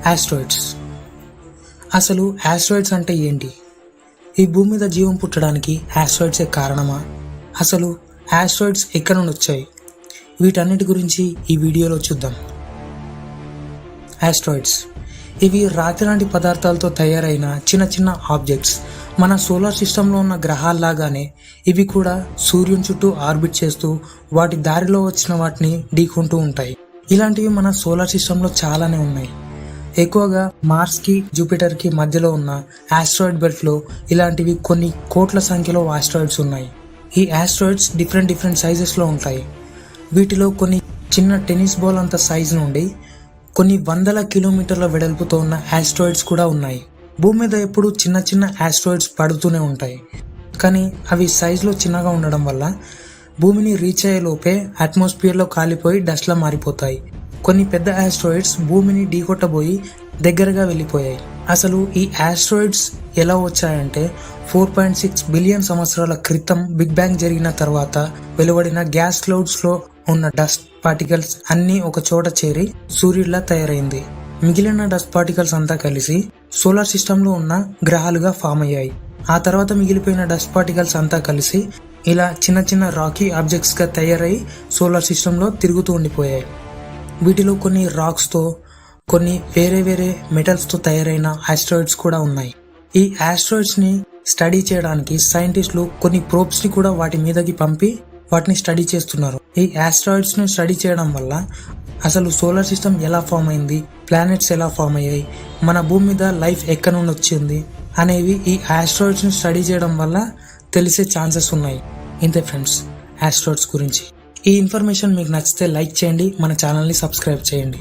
Asteroids. అసలు asteroids అంటే ఏంటి? ఈ భూమి మీద జీవం పుట్టడానికి ఆస్ట్రాయిడ్సే కారణమా? అసలు ఆస్ట్రాయిడ్స్ ఎక్కడ నుండి వచ్చాయి? వీటన్నిటి గురించి ఈ వీడియోలో చూద్దాం. ఆస్ట్రాయిడ్స్ ఇవి రాతి లాంటి పదార్థాలతో తయారైన చిన్న చిన్న ఆబ్జెక్ట్స్. మన సోలార్ సిస్టంలో ఉన్న గ్రహాల్లాగానే ఇవి కూడా సూర్యుని చుట్టూ ఆర్బిట్ చేస్తూ వాటి దారిలో వచ్చిన వాటిని ఢీకొంటూ ఉంటాయి. ఇలాంటివి మన సోలార్ సిస్టంలో చాలానే ఉన్నాయి. ఎక్కువగా మార్స్కి జూపిటర్కి మధ్యలో ఉన్న ఆస్ట్రాయిడ్ బెల్ట్లో ఇలాంటివి కొన్ని కోట్ల సంఖ్యలో ఆస్ట్రాయిడ్స్ ఉన్నాయి. ఈ ఆస్ట్రాయిడ్స్ డిఫరెంట్ సైజెస్లో ఉంటాయి. వీటిలో కొన్ని చిన్న టెన్నిస్ బాల్ అంత సైజు నుండి కొన్ని వందల కిలోమీటర్ల వెడల్పుతో ఉన్న ఆస్ట్రాయిడ్స్ కూడా ఉన్నాయి. భూమి మీద ఎప్పుడు చిన్న చిన్న ఆస్ట్రాయిడ్స్ పడుతూనే ఉంటాయి. కానీ అవి సైజులో చిన్నగా ఉండడం వల్ల భూమిని రీచ్ అయ్యే లోపే అట్మాస్ఫియర్లో కాలిపోయి డస్ట్లా మారిపోతాయి. కొన్ని పెద్ద ఆస్ట్రాయిడ్స్ భూమిని ఢీకొట్టబోయి దగ్గరగా వెళ్ళిపోయాయి. అసలు ఈ ఆస్ట్రాయిడ్స్ ఎలా వచ్చాయంటే 4.6 బిలియన్ సంవత్సరాల క్రితం బిగ్ బ్యాంగ్ జరిగిన తర్వాత వెలువడిన గ్యాస్ క్లౌడ్స్లో ఉన్న డస్ట్ పార్టికల్స్ అన్నీ ఒక చోట చేరి సూర్యుడిలా తయారైంది. మిగిలిన డస్ట్ పార్టికల్స్ అంతా కలిసి సోలార్ సిస్టంలో ఉన్న గ్రహాలుగా ఫామ్ అయ్యాయి. ఆ తర్వాత మిగిలిపోయిన డస్ట్ పార్టికల్స్ అంతా కలిసి ఇలా చిన్న చిన్న రాకీ ఆబ్జెక్ట్స్గా తయారై సోలార్ సిస్టంలో తిరుగుతూ ఉండిపోయాయి. వీటిలో కొన్ని రాక్స్తో, కొన్ని వేరే మెటల్స్తో తయారైన ఆస్ట్రాయిడ్స్ కూడా ఉన్నాయి. ఈ ఆస్ట్రాయిడ్స్ని స్టడీ చేయడానికి సైంటిస్టులు కొన్ని ప్రోబ్స్ని కూడా వాటి మీదకి పంపి వాటిని స్టడీ చేస్తున్నారు. ఈ ఆస్ట్రాయిడ్స్ని స్టడీ చేయడం వల్ల అసలు సోలార్ సిస్టమ్ ఎలా ఫామ్ అయింది, ప్లానెట్స్ ఎలా ఫామ్ అయ్యాయి, మన భూమి మీద లైఫ్ ఎక్కడి నుండి వచ్చింది అనేవి ఈ ఆస్ట్రాయిడ్స్ని స్టడీ చేయడం వల్ల తెలిసే ఛాన్సెస్ ఉన్నాయి. ఇంతే ఫ్రెండ్స్ ఆస్ట్రాయిడ్స్ గురించి. ఈ ఇన్ఫర్మేషన్ మీకు నచ్చితే లైక్ చేయండి, మన ఛానల్ని సబ్స్క్రైబ్ చేయండి.